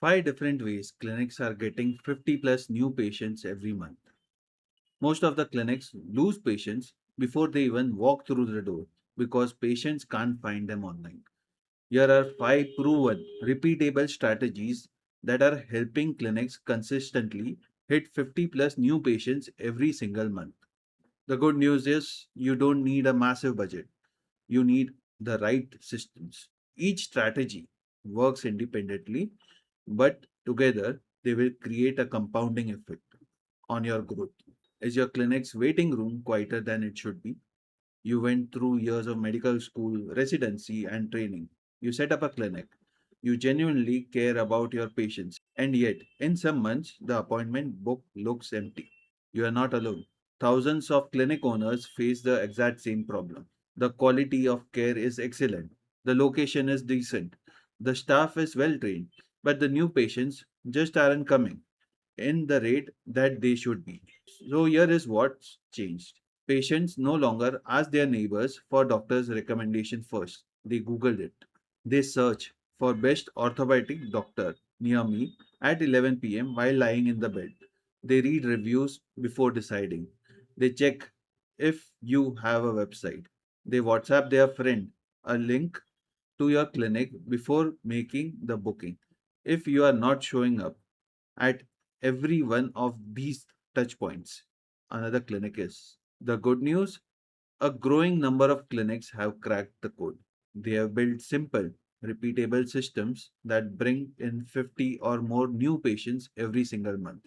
5 different ways clinics are getting 50 plus new patients every month. Most of the clinics lose patients before they even walk through the door because patients can't find them online. Here are 5 proven, repeatable strategies that are helping clinics consistently hit 50 plus new patients every single month. The good news is you don't need a massive budget. You need the right systems. Each strategy works independently, but together they will create a compounding effect on your growth. Is your clinic's waiting room quieter than it should be? You went through years of medical school, residency, and training. You set up a clinic. You genuinely care about your patients. And yet, in some months, the appointment book looks empty. You are not alone. Thousands of clinic owners face the exact same problem. The quality of care is excellent. The location is decent. The staff is well trained. But the new patients just aren't coming in the rate that they should be. So here is what's changed. Patients no longer ask their neighbors for doctor's recommendation first. They Googled it. They search for best orthopedic doctor near me at 11 p.m. while lying in the bed. They read reviews before deciding. They check if you have a website. They WhatsApp their friend a link to your clinic before making the booking. If you are not showing up at every one of these touch points, another clinic is. The good news, a growing number of clinics have cracked the code. They have built simple, repeatable systems that bring in 50 or more new patients every single month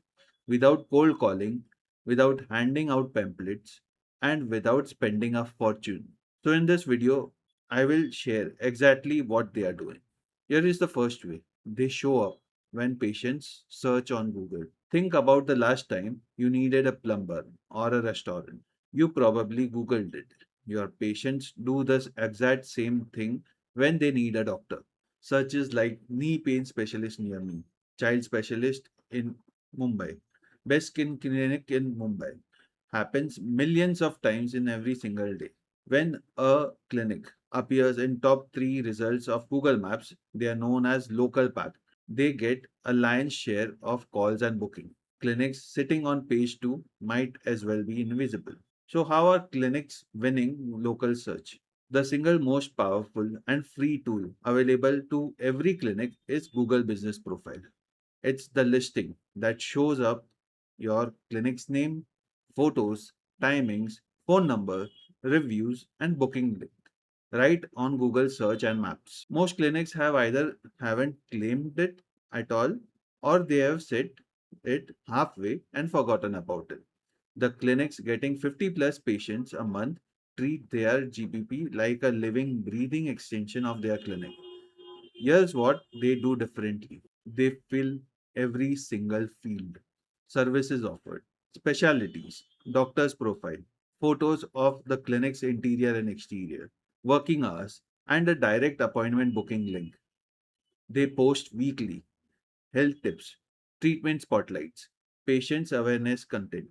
without cold calling, without handing out pamphlets, and without spending a fortune. So, in this video, I will share exactly what they are doing. Here is the first way they show up when patients search on Google. Think about the last time you needed a plumber or a restaurant. You probably Googled it. Your patients do this exact same thing when they need a doctor. Searches like knee pain specialist near me, child specialist in Mumbai, best skin clinic in Mumbai happens millions of times in every single day. When a clinic appears in top 3 results of Google Maps, they are known as local path. They get a lion's share of calls and booking. Clinics sitting on page 2 might as well be invisible. So, how are clinics winning local search? The single most powerful and free tool available to every clinic is Google Business Profile. It's the listing that shows up your clinic's name, photos, timings, phone number, reviews, and booking link right on Google search and maps. Most clinics have either haven't claimed it at all or they have set it halfway and forgotten about it. The clinics getting 50 plus patients a month treat their GPP like a living, breathing extension of their clinic. Here's what they do differently. They fill every single field. Services offered, specialties, doctor's profile, photos of the clinic's interior and exterior, working hours, and a direct appointment booking link. They post weekly health tips, treatment spotlights, patients awareness content.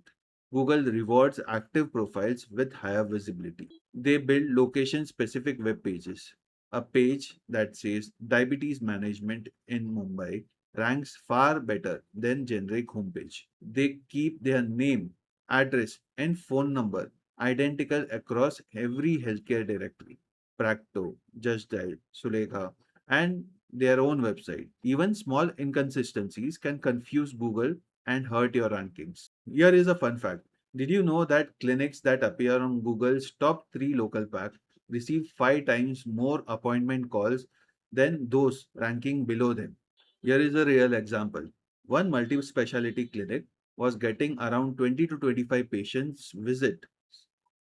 Google rewards active profiles with higher visibility. They build location specific web pages. A page that says diabetes management in Mumbai ranks far better than generic homepage. They keep their name, address, and phone number identical across every healthcare directory. Practo, Just Dial, Sulekha, and their own website. Even small inconsistencies can confuse Google and hurt your rankings. Here is a fun fact. Did you know that clinics that appear on Google's top 3 local pack receive 5 times more appointment calls than those ranking below them? Here is a real example. One multi specialty clinic was getting around 20 to 25 patients visit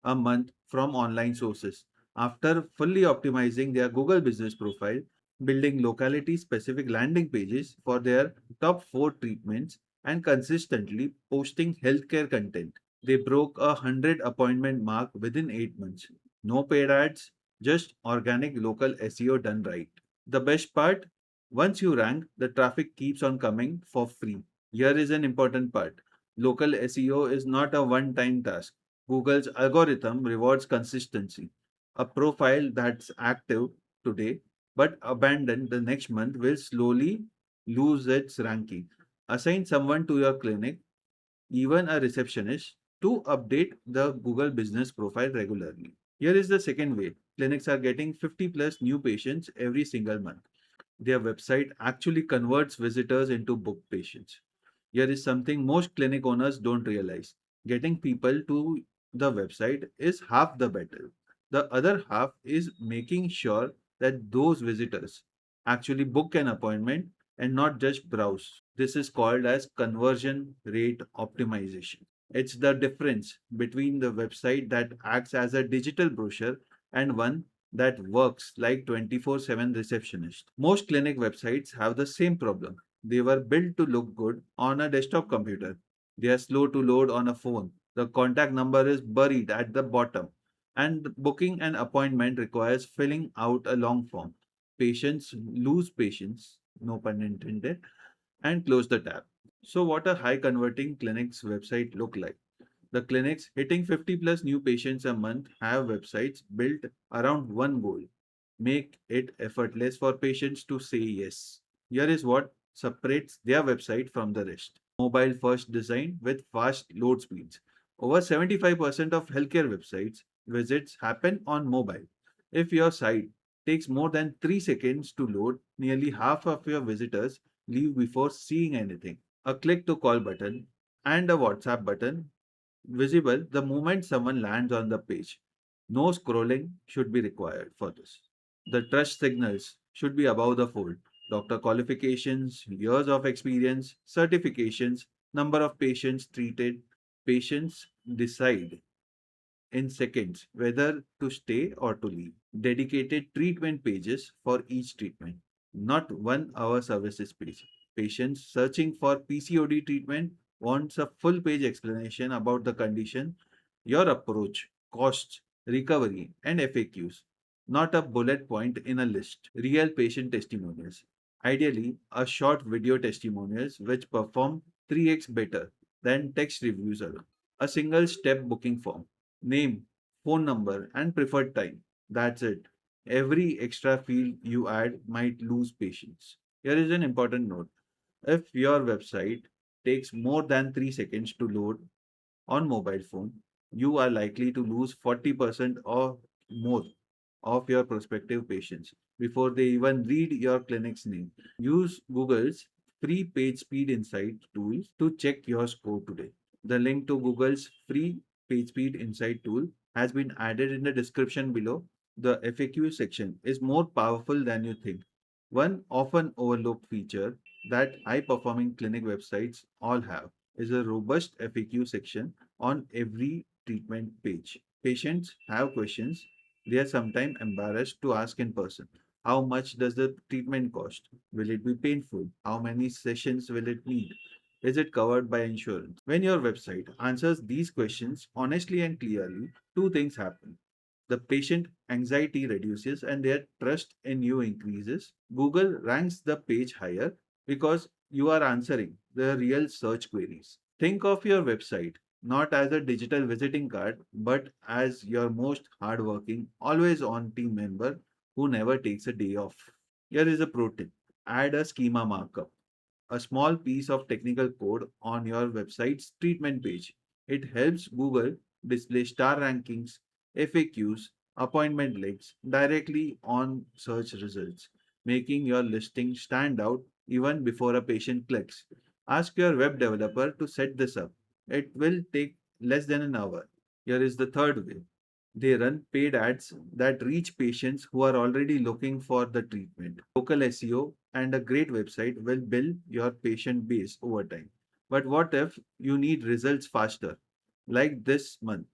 a month from online sources. After fully optimizing their Google business profile, building locality specific landing pages for their top 4 treatments, and consistently posting healthcare content, they broke a 100 appointment mark within 8 months. No paid ads, just organic local SEO done right. The best part, once you rank, the traffic keeps on coming for free. Here is an important part. Local SEO is not a one time task. Google's algorithm rewards consistency. A profile that's active today but abandoned the next month will slowly lose its ranking. Assign someone to your clinic, even a receptionist, to update the Google business profile regularly. Here is the second way. Clinics are getting 50 plus new patients every single month. Their website actually converts visitors into booked patients. Here is something most clinic owners don't realize. Getting people to the website is half the battle. The other half is making sure that those visitors actually book an appointment and not just browse. This is called as conversion rate optimization. It's the difference between the website that acts as a digital brochure and one that works like 24/7 receptionist. Most clinic websites have the same problem. They were built to look good on a desktop computer. They are slow to load on a phone. The contact number is buried at the bottom. And booking an appointment requires filling out a long form. Patients lose patience, no pun intended, and close the tab. So, what a high converting clinic's website look like? The clinics hitting 50 plus new patients a month have websites built around one goal: make it effortless for patients to say yes. Here is what separates their website from the rest: mobile first design with fast load speeds. Over 75% of healthcare websites visits happen on mobile. If your site takes more than 3 seconds to load, nearly half of your visitors leave before seeing anything. A click to call button and a WhatsApp button visible the moment someone lands on the page. No scrolling should be required for this. The trust signals should be above the fold. Doctor qualifications, years of experience, certifications, number of patients treated. Patients decide in seconds whether to stay or to leave. Dedicated treatment pages for each treatment, not 1 hour services page. Patients searching for PCOD treatment wants a full page explanation about the condition, your approach, costs, recovery, and FAQs, not a bullet point in a list. Real patient testimonials. Ideally, a short video testimonials which perform 3x better than text reviews alone. A single step booking form: name, phone number, and preferred time. That's it. Every extra field you add might lose patience. Here is an important note. If your website takes more than 3 seconds to load on mobile phone, you are likely to lose 40% or more of your prospective patients before they even read your clinic's name. Use Google's free page speed insight tool to check your score today. The link to Google's free page speed insight tool has been added in the description below. The FAQ section is more powerful than you think. One often overlooked feature that high performing clinic websites all have is a robust FAQ section on every treatment page. Patients have questions they are sometimes embarrassed to ask in person. How much does the treatment cost? Will it be painful? How many sessions will it need? Is it covered by insurance? When your website answers these questions honestly and clearly, two things happen. The patient anxiety reduces and their trust in you increases. Google ranks the page higher because you are answering the real search queries. Think of your website not as a digital visiting card, but as your most hardworking, always on team member who never takes a day off. Here is a pro tip: add a schema markup, a small piece of technical code on your website's treatment page. It helps Google display star rankings, FAQs, appointment links directly on search results, making your listing stand out even before a patient clicks. Ask your web developer to set this up. It will take less than an hour. Here is the third way: they run paid ads that reach patients who are already looking for the treatment. Local SEO and a great website will build your patient base over time. But what if you need results faster, like this month?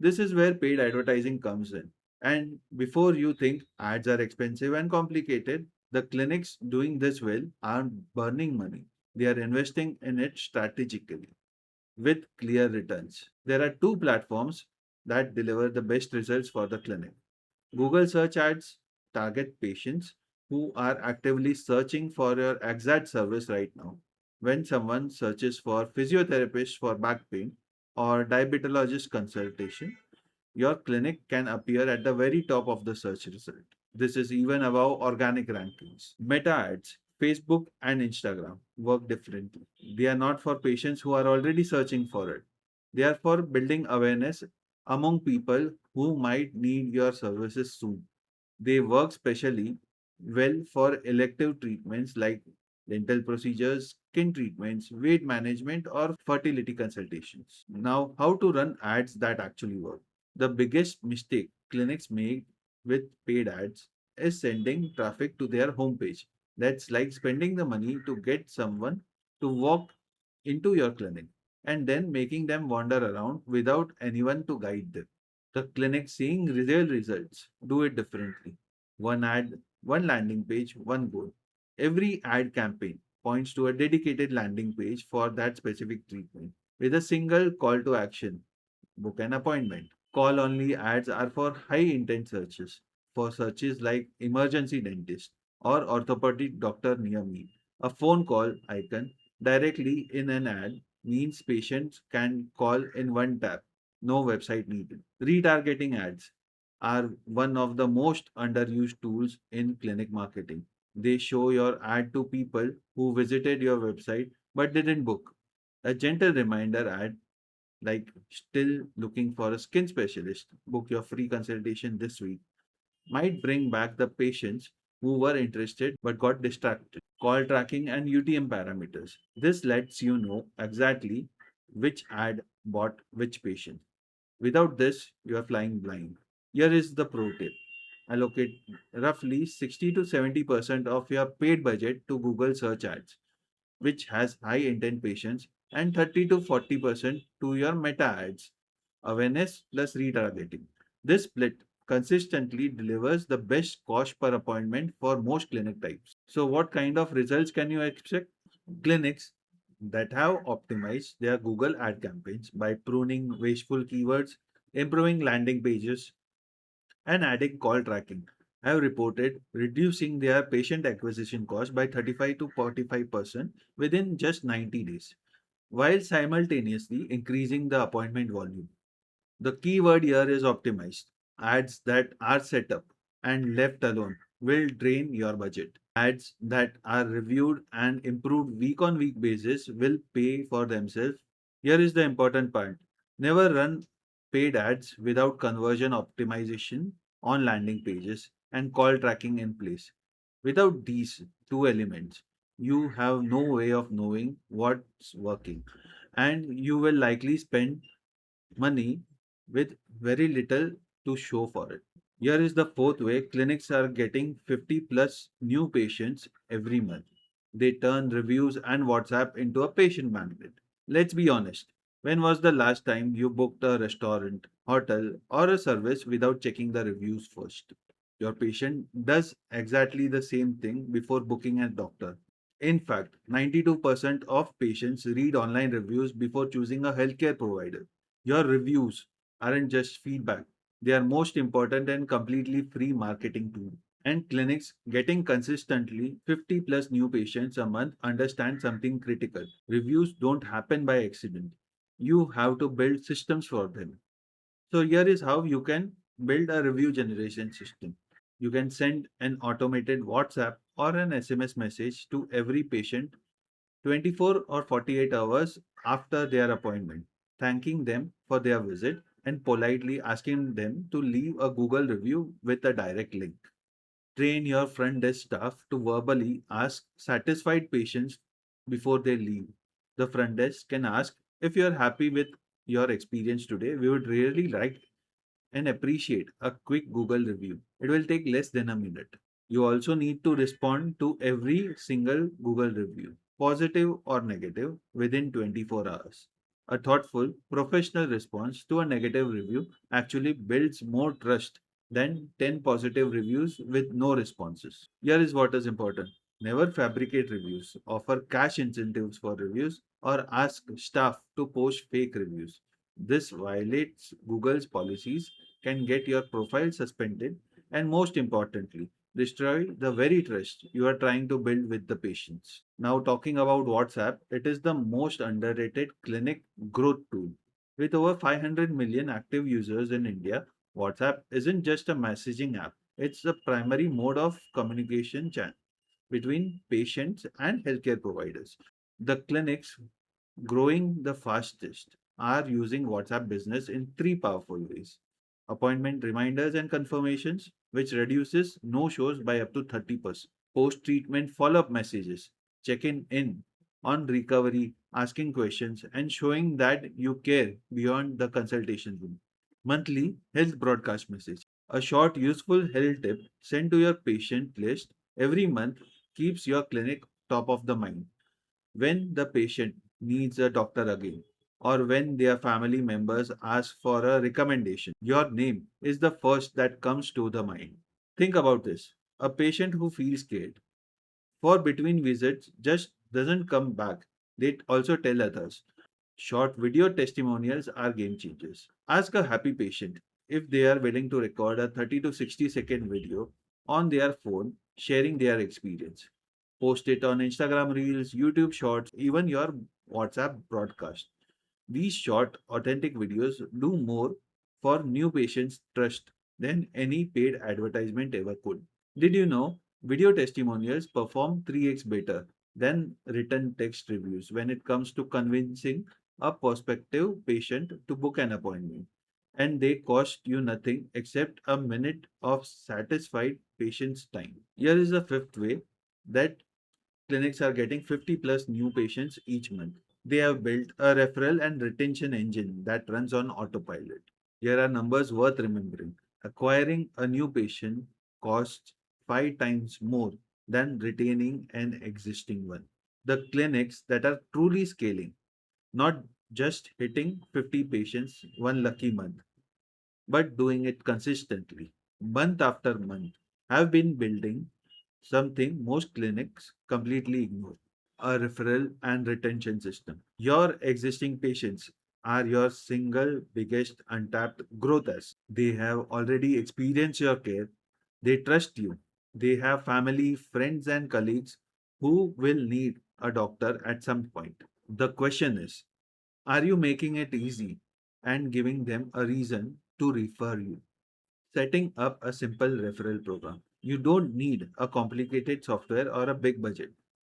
This is where paid advertising comes in. And before you think ads are expensive and complicated, the clinics doing this well aren't burning money. They are investing in it strategically with clear returns. There are two platforms that deliver the best results for the clinic. Google search ads target patients who are actively searching for your exact service right now. When someone searches for physiotherapist for back pain or diabetologist consultation, your clinic can appear at the very top of the search result. This is even above organic rankings. Meta ads Facebook and Instagram work differently. They are not for patients who are already searching for it. They are for building awareness among people who might need your services soon. They work specially well for elective treatments like dental procedures, skin treatments, weight management, or fertility consultations. Now, how to run ads that actually work? The biggest mistake clinics make with paid ads is sending traffic to their homepage. That's like spending the money to get someone to walk into your clinic and then making them wander around without anyone to guide them. The clinic seeing real results do it differently. One ad, one landing page, one goal. Every ad campaign points to a dedicated landing page for that specific treatment with a single call to action: book an appointment. Call only ads are for high intent searches, for searches like emergency dentist or orthopedic doctor near me. A phone call icon directly in an ad means patients can call in one tap, no website needed. Retargeting ads are one of the most underused tools in clinic marketing. They show your ad to people who visited your website but didn't book. A gentle reminder ad like still looking for a skin specialist, book your free consultation this week, might bring back the patients who were interested but got distracted. Call tracking and UTM parameters. This lets you know exactly which ad bought which patient. Without this, you are flying blind. Here is the pro tip: allocate roughly 60 to 70% of your paid budget to Google search ads, which has high intent patients, and 30 to 40% to your meta ads, awareness plus retargeting. This split consistently delivers the best cost per appointment for most clinic types. So, what kind of results can you expect? Clinics that have optimized their Google ad campaigns by pruning wasteful keywords, improving landing pages, and adding call tracking have reported reducing their patient acquisition cost by 35 to 45% within just 90 days, while simultaneously increasing the appointment volume. The keyword here is optimized. Ads that are set up and left alone will drain your budget. Ads that are reviewed and improved week on week basis will pay for themselves. Here is the important part: never run paid ads without conversion optimization on landing pages and call tracking in place. Without these two elements, you have no way of knowing what's working, and you will likely spend money with very little to show for it. Here is the fourth way clinics are getting 50 plus new patients every month. They turn reviews and WhatsApp into a patient magnet. Let's be honest. When was the last time you booked a restaurant, hotel, or a service without checking the reviews first? Your patient does exactly the same thing before booking a doctor. In fact, 92% of patients read online reviews before choosing a healthcare provider. Your reviews aren't just feedback, they are most important and completely free marketing tool. And clinics getting consistently 50 plus new patients a month understand something critical. Reviews don't happen by accident. You have to build systems for them. So here is how you can build a review generation system. You can send an automated WhatsApp or an SMS message to every patient 24 or 48 hours after their appointment, thanking them for their visit and politely asking them to leave a Google review with a direct link. Train your front desk staff to verbally ask satisfied patients before they leave. The front desk can ask, if you are happy with your experience today, we would really like and appreciate a quick Google review. It will take less than a minute. You also need to respond to every single Google review, positive or negative, within 24 hours. A thoughtful, professional response to a negative review actually builds more trust than 10 positive reviews with no responses. Here is what is important: never fabricate reviews, offer cash incentives for reviews, or ask staff to post fake reviews. This violates Google's policies, can get your profile suspended, and most importantly, destroy the very trust you are trying to build with the patients. Now, talking about WhatsApp, it is the most underrated clinic growth tool. With over 500 million active users in India, WhatsApp isn't just a messaging app, it's the primary mode of communication channel. between patients and healthcare providers. The clinics growing the fastest are using WhatsApp business in three powerful ways: appointment reminders and confirmations, which reduces no shows by up to 30%, post treatment follow up messages, checking in on recovery, asking questions, and showing that you care beyond the consultation room. Monthly health broadcast message. A short, useful health tip sent to your patient list every month keeps your clinic top of the mind. When the patient needs a doctor again, or when their family members ask for a recommendation, your name is the first that comes to the mind. Think about this: a patient who feels scared for between visits just doesn't come back. They also tell others. Short video testimonials are game changers. Ask a happy patient if they are willing to record a 30 to 60-second video on their phone sharing their experience. Post it on Instagram Reels, YouTube Shorts, even your WhatsApp broadcast. These short, authentic videos do more for new patients' trust than any paid advertisement ever could. Did you know video testimonials perform 3x better than written text reviews when it comes to convincing a prospective patient to book an appointment? And they cost you nothing except a minute of satisfied patient's time. Here is the fifth way that clinics are getting 50 plus new patients each month. They have built a referral and retention engine that runs on autopilot. Here are numbers worth remembering. Acquiring a new patient costs 5 times more than retaining an existing one. The clinics that are truly scaling, not just hitting 50 patients one lucky month, but doing it consistently, month after month, have been building something most clinics completely ignore: a referral and retention system. Your existing patients are your single biggest untapped growth asset. They have already experienced your care, they trust you, they have family, friends, and colleagues who will need a doctor at some point. The question is, are you making it easy and giving them a reason to refer you? Setting up a simple referral program. You don't need a complicated software or a big budget.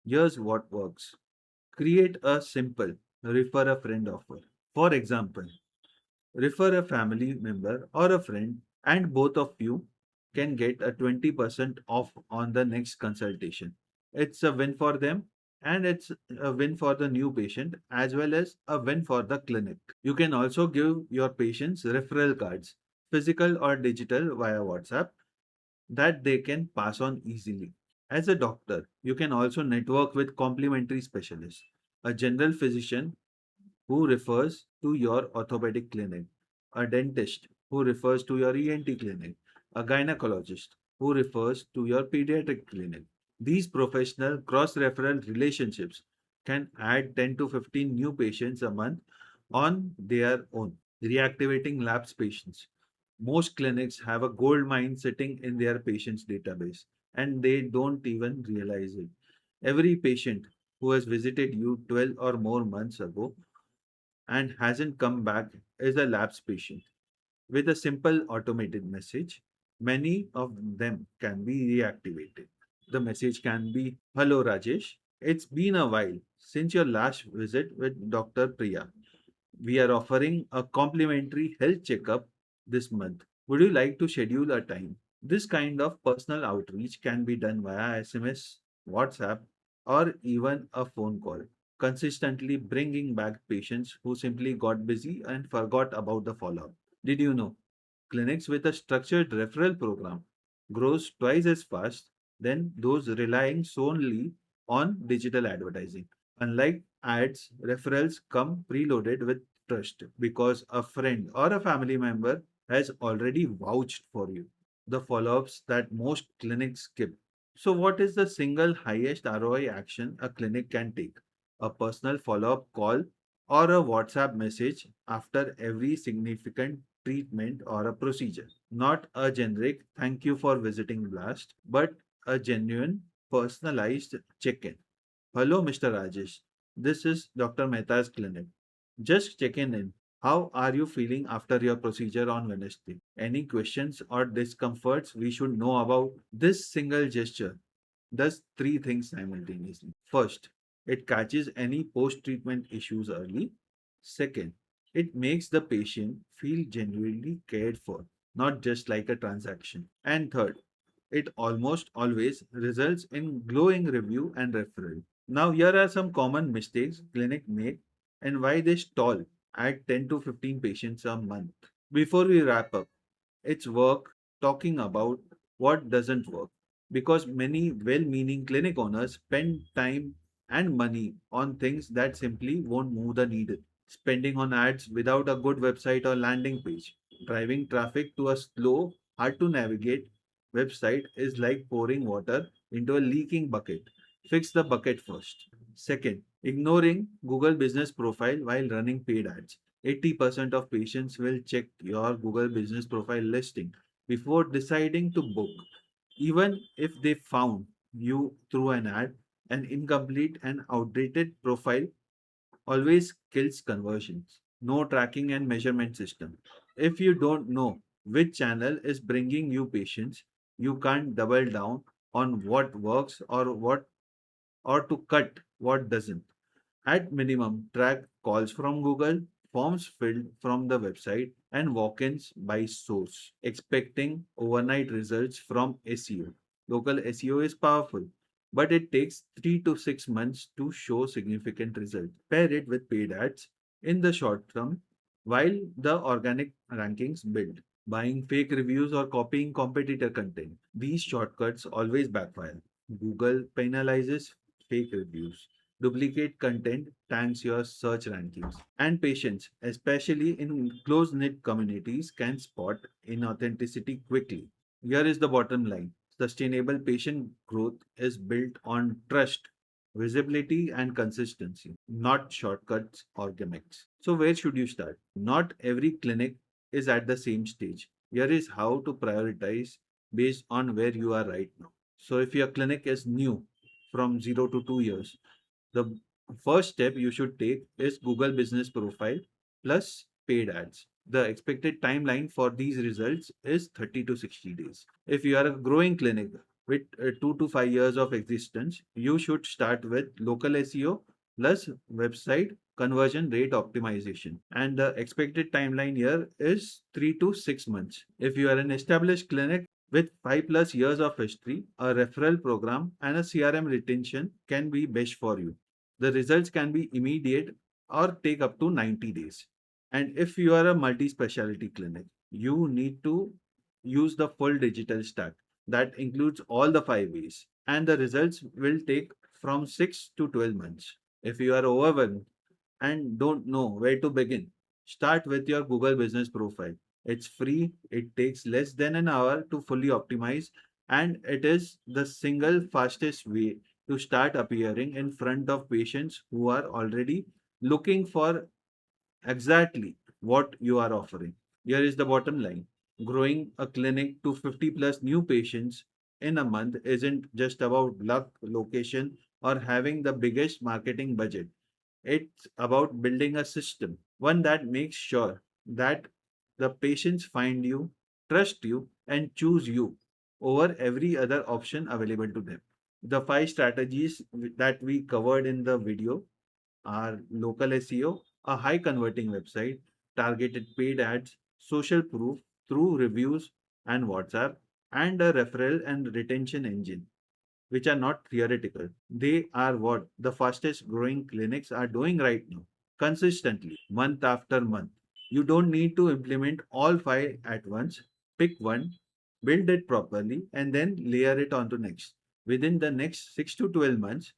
Here's what works: create a simple refer a friend offer. For example, refer a family member or a friend, and both of you can get a 20% off on the next consultation. It's a win for them, and it's a win for the new patient as well as a win for the clinic. You can also give your patients referral cards, physical or digital, via WhatsApp that they can pass on easily. As a doctor, you can also network with complementary specialists, a general physician who refers to your orthopedic clinic, a dentist who refers to your ENT clinic, a gynecologist who refers to your pediatric clinic. These professional cross referral relationships can add 10 to 15 new patients a month on their own. Reactivating lapsed patients. Most clinics have a gold mine sitting in their patients' database and they don't even realize it. Every patient who has visited you 12 or more months ago and hasn't come back is a lapsed patient. With a simple automated message, many of them can be reactivated. The message can be: Hello Rajesh, it's been a while since your last visit with Dr. Priya. We are offering a complimentary health checkup this month. Would you like to schedule a time? This kind of personal outreach can be done via SMS, WhatsApp, or even a phone call, consistently bringing back patients who simply got busy and forgot about the follow up. Did you know clinics with a structured referral program grows twice as fast than those relying solely on digital advertising? Unlike ads, referrals come preloaded with trust because a friend or a family member has already vouched for you. The follow ups that most clinics skip. So, what is the single highest ROI action a clinic can take? A personal follow up call or a WhatsApp message after every significant treatment or a procedure. Not a generic thank you for visiting blast, but a genuine personalized check in. Hello, Mr. Rajesh. This is Dr. Mehta's clinic. Just checking in. How are you feeling after your procedure on Wednesday? Any questions or discomforts we should know about? This single gesture does three things simultaneously. First, it catches any post treatment issues early. Second, it makes the patient feel genuinely cared for, not just like a transaction. And third, it almost always results in glowing review and referral. Now, here are some common mistakes clinic make and why they stall at 10 to 15 patients a month. Before we wrap up, it's work talking about what doesn't work because many well meaning clinic owners spend time and money on things that simply won't move the needle. Spending on ads without a good website or landing page, driving traffic to a slow, hard to navigate website is like pouring water into a leaking bucket. Fix the bucket first. Second, ignoring Google business profile while running paid ads. 80% of patients will check your Google business profile listing before deciding to book. Even if they found you through an ad, an incomplete and outdated profile always kills conversions. No tracking and measurement system. If you don't know which channel is bringing you patients, you can't double down on what works or to cut what doesn't. At minimum, track calls from Google, forms filled from the website, and walk ins by source. Expecting overnight results from SEO. Local SEO is powerful, but it takes 3 to 6 months to show significant results. Pair it with paid ads in the short term while the organic rankings build. Buying fake reviews or copying competitor content. These shortcuts always backfire. Google penalizes fake reviews. Duplicate content tanks your search rankings. And patients, especially in close knit communities, can spot inauthenticity quickly. Here is the bottom line: sustainable patient growth is built on trust, visibility, and consistency, not shortcuts or gimmicks. So, where should you start? Not every clinic is at the same stage. Here is how to prioritize based on where you are right now. So, if your clinic is new from 0 to 2 years, the first step you should take is Google Business Profile plus paid ads. The expected timeline for these results is 30 to 60 days. If you are a growing clinic with 2 to 5 years of existence, you should start with local SEO plus website conversion rate optimization. And the expected timeline here is 3 to 6 months. If you are an established clinic with 5 plus years of history, a referral program and a CRM retention can be best for you. The results can be immediate or take up to 90 days. And if you are a multi specialty clinic, you need to use the full digital stack that includes all the 5 ways, and the results will take from 6 to 12 months. If you are overwhelmed and don't know where to begin, start with your Google Business Profile. It's free, it takes less than an hour to fully optimize, and it is the single fastest way to start appearing in front of patients who are already looking for exactly what you are offering. Here is the bottom line: growing a clinic to 50 plus new patients in a month isn't just about luck, location, or having the biggest marketing budget. It's about building a system, one that makes sure that the patients find you, trust you, and choose you over every other option available to them. The 5 strategies that we covered in the video are local SEO, a high converting website, targeted paid ads, social proof through reviews and WhatsApp, and a referral and retention engine, which are not theoretical. They are what the fastest growing clinics are doing right now, consistently, month after month. You don't need to implement all 5 at once. Pick one, build it properly, and then layer it onto next. Within the next 6 to 12 months,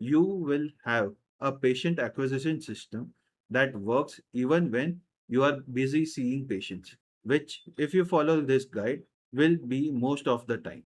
you will have a patient acquisition system that works even when you are busy seeing patients, which, if you follow this guide, will be most of the time.